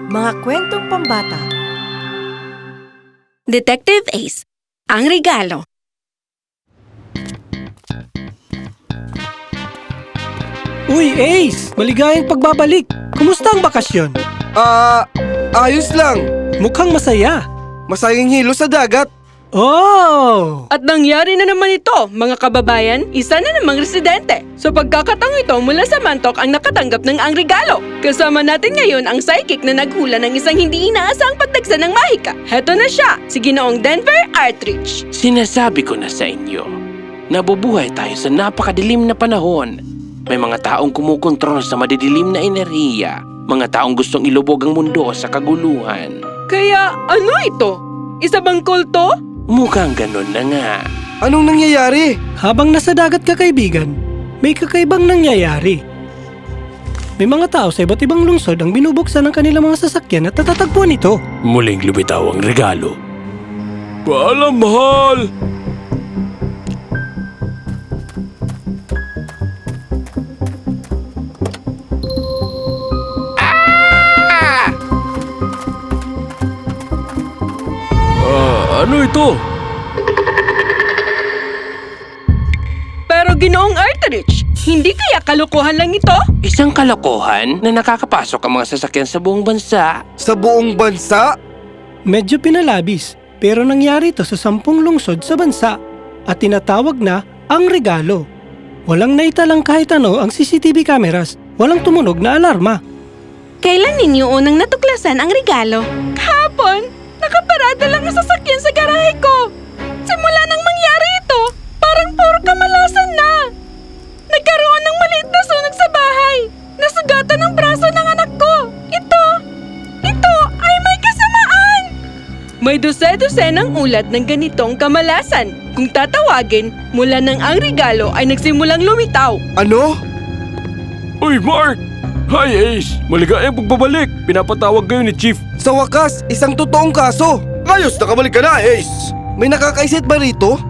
Mga kwentong pambata. Detective Ace, ang regalo. Uy, Ace! Maligayang pagbabalik! Kumusta ang bakasyon? Ayos lang. Mukhang masaya. Masayang hilo sa dagat. Oh! At nangyari na naman ito, mga kababayan, isa na namang residente. Sa pagkakataong ito mula sa Mantok ang nakatanggap ng ang regalo. Kasama natin ngayon ang psychic na naghula ng isang hindi inaasang pagdagsa ng mahika. Heto na siya, si Ginoong Denver Artrich. Sinasabi ko na sa inyo, nabubuhay tayo sa napakadilim na panahon. May mga taong kumukontrol sa madidilim na enerhiya. Mga taong gustong ilubog ang mundo sa kaguluhan. Kaya ano ito? Isa bang kulto? Mukhang ganun na nga. Anong nangyayari? Habang nasa dagat ka, kaibigan, may kakaibang nangyayari. May mga tao sa iba't ibang lungsod ang binubuksan ng kanilang mga sasakyan at natatagpuan ito. Muling lumitaw ang regalo. Paalam, mahal! Ano ito? Pero Ginoong Artrich, hindi kaya kalokohan lang ito? Isang kalokohan na nakakapasok ang mga sasakyan sa buong bansa. Sa buong bansa? Medyo pinalabis, pero nangyari ito sa 10 lungsod sa bansa at tinatawag na ang regalo. Walang naitalang kahit ano ang CCTV cameras, walang tumunog na alarma. Kailan ninyo unang natuklasan ang regalo? Kahapon! Nakaparada lang ang sasakyan sa garahe ko! Simula nang mangyari ito, parang puro kamalasan na! Nagkaroon ng maliit na sunog sa bahay! Nasugatan ang braso ng anak ko! Ito ay may kasamaan! May dose-dosenang ulat ng ganitong kamalasan. Kung tatawagin, mula nang ang regalo ay nagsimulang lumitaw. Ano? Uy, Mark! Hi, Ace! Maligayang pagbabalik! Pinapatawag kayo ni Chief. Sa wakas, isang totoong kaso. Ayos, nakabalik ka na, Ace. May nakakaisit ba rito?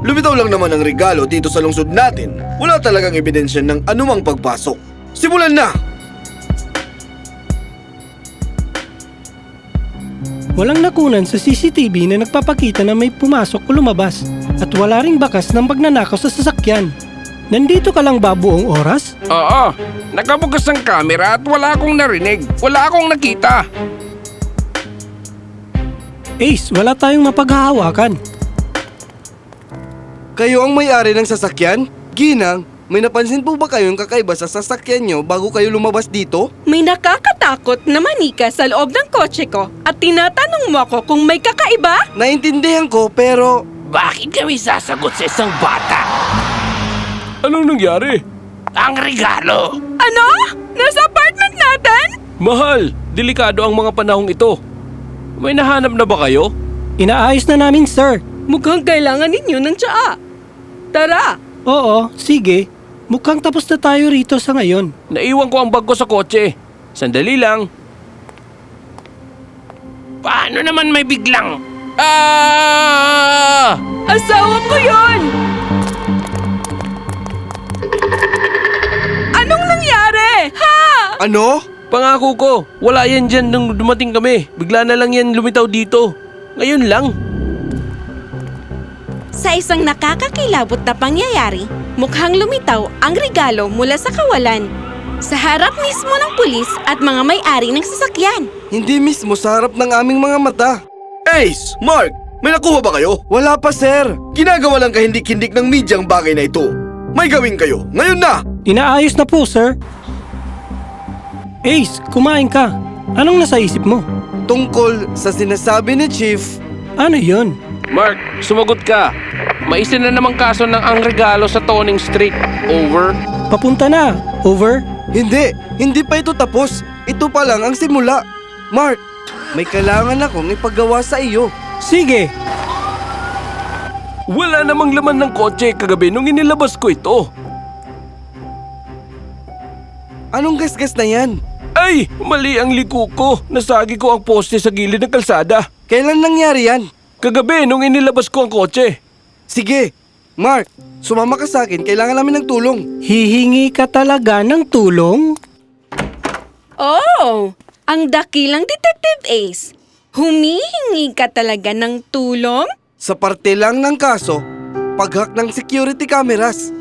Lumitaw lang naman ang regalo dito sa lungsod natin. Wala talagang ebidensya ng anumang pagpasok. Simulan na! Walang nakunan sa CCTV na nagpapakita na may pumasok o lumabas at wala ring bakas ng pagnanakaw sa sasakyan. Nandito ka lang ba buong oras? Oo, nakabukas ang camera at wala akong narinig. Wala akong nakita. Ace, wala tayong mapaghahawakan. Kayo ang may-ari ng sasakyan? Ginang, may napansin po ba kayong kakaiba sa sasakyan nyo bago kayo lumabas dito? May nakakatakot na manika sa loob ng kotse ko at tinatanong mo ako kung may kakaiba? Naintindihan ko pero... Bakit kami sasagot sa isang bata? Anong nangyari? Ang regalo! Ano? Nasa apartment natin? Mahal, delikado ang mga panahong ito. May nahanap na ba kayo? Inaayos na namin, sir. Mukhang kailangan ninyo ng tsaa. Tara! Oo, sige. Mukhang tapos na tayo rito sa ngayon. Naiwan ko ang bag ko sa kotse. Sandali lang. Paano naman may biglang... Asawa ko yon! Anong nangyari? Ha? Ano? Pangako ko, wala yan dyan nung dumating kami. Bigla na lang yan lumitaw dito. Ngayon lang. Sa isang nakakakilabot na pangyayari, mukhang lumitaw ang regalo mula sa kawalan. Sa harap mismo ng pulis at mga may-ari ng sasakyan. Hindi mismo sa harap ng aming mga mata. Ace! Mark! May nakuha ba kayo? Wala pa, sir. Ginagawa lang kahindik-hindik ng media ang bagay na ito. May gawin kayo. Ngayon na! Inaayos na po, sir. Ace, kumain ka. Anong nasa isip mo? Tungkol sa sinasabi ni Chief, Ano yon? Mark, sumagot ka. May isa na namang kaso ng ang regalo sa Toning Street. Over. Papunta na. Over. Hindi pa ito tapos. Ito pa lang ang simula. Mark, may kailangan akong ipagawa sa iyo. Sige. Wala namang laman ng kotse kagabi nung inilabas ko ito. Anong gasgas na yan? Ay, mali ang liko ko. Nasagi ko ang poste sa gilid ng kalsada. Kailan nangyari yan? Kagabi nung inilabas ko ang kotse. Sige, Mark, sumama ka sa akin. Kailangan namin ng tulong. Hihingi ka talaga ng tulong? Oh! Ang dakilang Detective Ace, humihingi ka talaga ng tulong? Sa parte lang ng kaso, paghack ng security cameras.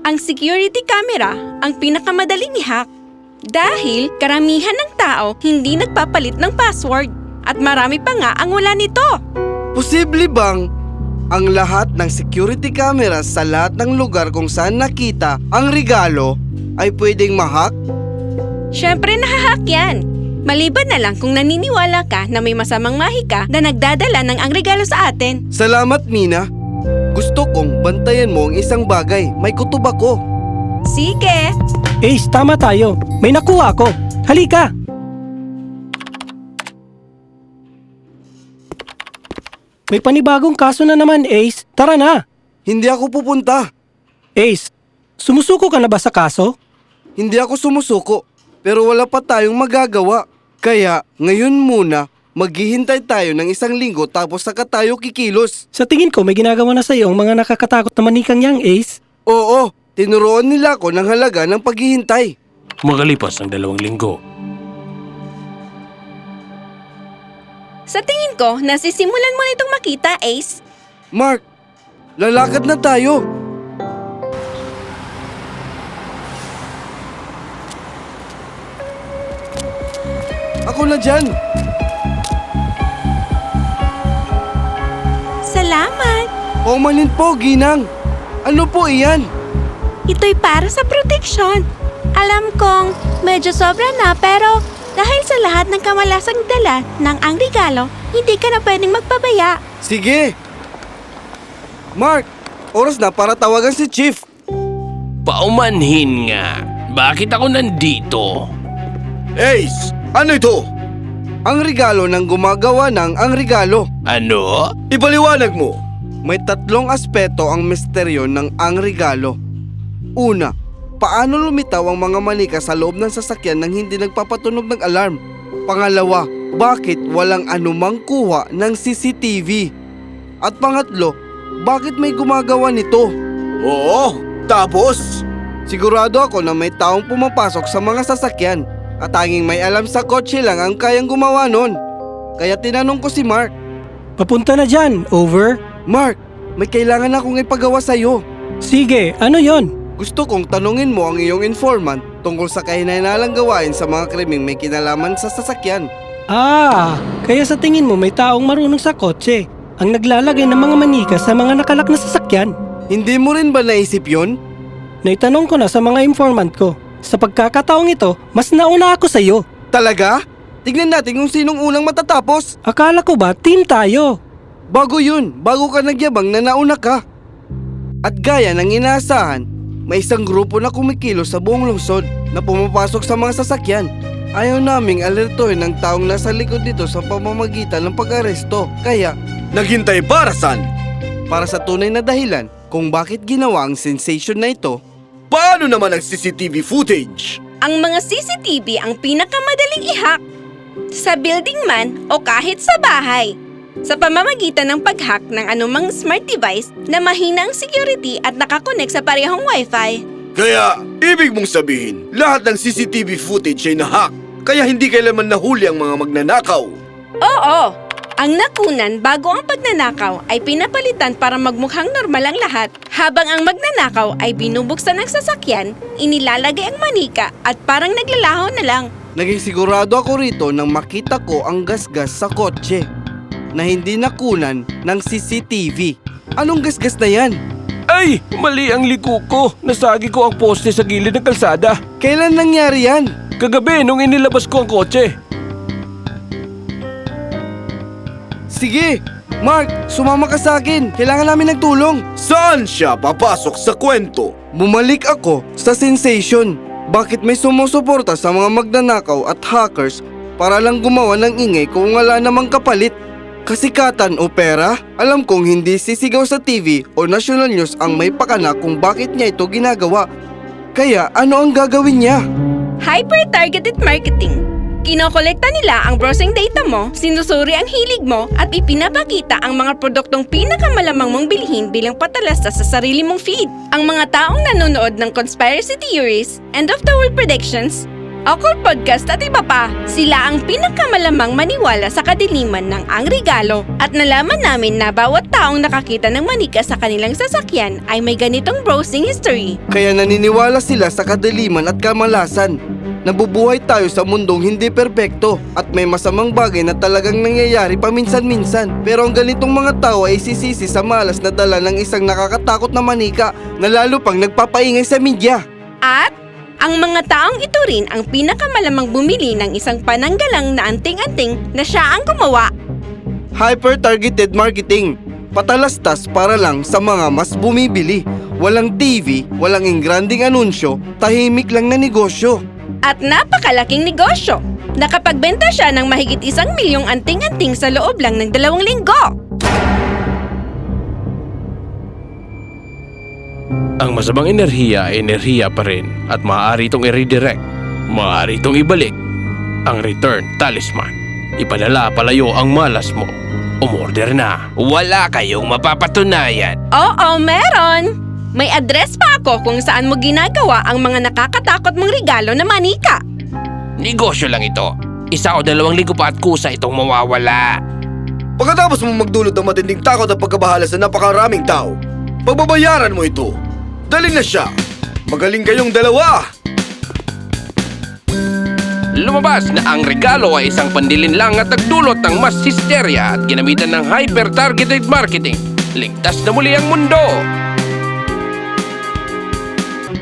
Ang security camera ang pinakamadaling i-hack. Dahil karamihan ng tao hindi nagpapalit ng password at marami pa nga ang wala nito. Posible bang ang lahat ng security cameras sa lahat ng lugar kung saan nakita ang regalo ay pwedeng mahack? Siyempre nahahack yan. Maliban na lang kung naniniwala ka na may masamang mahika na nagdadala ng ang regalo sa atin. Salamat, Mina. Gusto kong bantayan mo ang isang bagay. May kutob ako. Sige! Ace, tama tayo. May nakuha ako. Halika! May panibagong kaso na naman, Ace. Tara na! Hindi ako pupunta. Ace, sumusuko ka na ba sa kaso? Hindi ako sumusuko. Pero wala pa tayong magagawa. Kaya ngayon muna, maghihintay tayo ng 1 linggo tapos saka tayo kikilos. Sa tingin ko, may ginagawa na sa iyo ang mga nakakatakot na manikang yang, Ace. Oo, tinuruan nila ako ng halaga ng paghihintay. Makalipas ang 2 linggo. Sa tingin ko, nasisimulan mo nitong makita, Ace. Mark, lalakad na tayo. Ako na dyan. Salamat! Umanin po, Ginang. Ano po iyan? Ito'y para sa proteksyon. Alam kong medyo sobra na pero dahil sa lahat ng kamalasang dala ng ang regalo, hindi ka na pwedeng magpabaya. Sige. Mark, oras na para tawagan si Chief. Paumanhin nga. Bakit ako nandito? Ace, ano ito? Ang regalo ng gumagawa ng ang regalo. Ano? Ipaliwanag mo. May 3 aspeto ang misteryo ng ang regalo. Una, paano lumitaw ang mga manika sa loob ng sasakyan nang hindi nagpapatunog ng alarm? Pangalawa, bakit walang anumang kuha ng CCTV? At pangatlo, bakit may gumagawa nito? Oo, tapos? Sigurado ako na may taong pumapasok sa mga sasakyan at tanging may alam sa kotse lang ang kayang gumawa nun. Kaya tinanong ko si Mark. Papunta na dyan, over. Mark, may kailangan akong ipagawa sa'yo. Sige, ano yon? Gusto kong tanungin mo ang iyong informant tungkol sa kahinainalang gawain sa mga krimeng may kinalaman sa sasakyan. Ah, kaya sa tingin mo may taong marunong sa kotse ang naglalagay ng mga manika sa mga nakalak na sasakyan. Hindi mo rin ba naisip yon? Naitanong ko na sa mga informant ko. Sa pagkakataong ito, mas nauna ako sa iyo. Talaga? Tignan natin kung sinong unang matatapos. Akala ko ba team tayo? Bago yun, bago ka nagyabang na nauna ka. At gaya ng inaasahan, may isang grupo na kumikilos sa buong lungsod na pumapasok sa mga sasakyan. Ayaw naming alertuhin ng taong nasa likod nito sa pamamagitan ng pag-aresto. Kaya, naghintay para saan? Para sa tunay na dahilan kung bakit ginawa ang sensation na ito. Paano naman ang CCTV footage? Ang mga CCTV ang pinakamadaling i-hack. Sa building man o kahit sa bahay. Sa pamamagitan ng pag-hack ng anumang smart device na mahina ang security at nakakonect sa parehong wifi. Kaya, ibig mong sabihin, lahat ng CCTV footage ay nahack. Kaya hindi kailanman nahuli ang mga magnanakaw. Oo! Ang nakunan bago ang pagnanakaw ay pinapalitan para magmukhang normal ang lahat. Habang ang magnanakaw ay binubuksan ng sasakyan, inilalagay ang manika at parang naglalaho na lang. Naging sigurado ako rito nang makita ko ang gasgas sa kotse na hindi nakunan ng CCTV. Anong gasgas na yan? Ay! Mali ang liko ko. Nasagi ko ang poste sa gilid ng kalsada. Kailan nangyari yan? Kagabi nung inilabas ko ang kotse. Sige, Mark, sumama ka sa akin. Kailangan namin ng tulong. Saan siya papasok sa kwento? Bumalik ako sa sensation. Bakit may sumusuporta sa mga magnanakaw at hackers para lang gumawa ng ingay kung wala namang kapalit? Kasikatan o pera? Alam kong hindi sisigaw sa TV o national news ang may pakana kung bakit niya ito ginagawa. Kaya ano ang gagawin niya? Hyper-targeted marketing. Kinokolekta nila ang browsing data mo, sinusuri ang hilig mo, at ipinapakita ang mga produktong pinakamalamang mong bilhin bilang patalasta sa sarili mong feed. Ang mga taong nanonood ng conspiracy theories, end of the world predictions, Awkward Podcast at iba pa, sila ang pinakamalamang maniwala sa kadiliman ng Ang Regalo at nalaman namin na bawat taong nakakita ng manika sa kanilang sasakyan ay may ganitong browsing history. Kaya naniniwala sila sa kadiliman at kamalasan. Nabubuhay tayo sa mundong hindi perpekto at may masamang bagay na talagang nangyayari paminsan-minsan. Pero ang ganitong mga tao ay sisisi sa malas na dala ng isang nakakatakot na manika na lalo pang nagpapaingay sa media. At ang mga taong ito rin ang pinakamalamang bumili ng isang pananggalang na anting-anting na siya ang gumawa. Hyper-targeted marketing. Patalastas para lang sa mga mas bumibili. Walang TV, walang ingranding anunsyo, tahimik lang na negosyo. At napakalaking negosyo. Nakapagbenta siya ng mahigit 1 milyong anting-anting sa loob lang ng 2 linggo. Ang masamang enerhiya ay enerhiya pa rin at maaari itong i-redirect. Maaari itong ibalik. Ang return talisman. Ipadala palayo ang malas mo. Umorder na. Wala kayong mapapatunayan. Oo, meron! May address pa ako kung saan mo ginagawa ang mga nakakatakot mong regalo na manika. Negosyo lang ito. 1 o 2 linggo pa at kusa itong mawawala. Pagkatapos mo magdulot ng matinding takot at pagkabahala sa napakaraming tao, pagbabayaran mo ito. Dali na siya. Magaling kayong dalawa. Lumabas na ang regalo ay isang pandilin lang at nagdulot ng mas hysteria at ginamitan ng hyper-targeted marketing. Ligtas na muli ang mundo.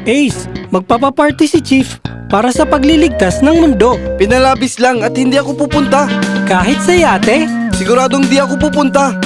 Ace, magpapaparty si Chief para sa pagliligtas ng mundo. Pinalabis lang at hindi ako pupunta. Kahit sa yate, Siguradong di ako pupunta.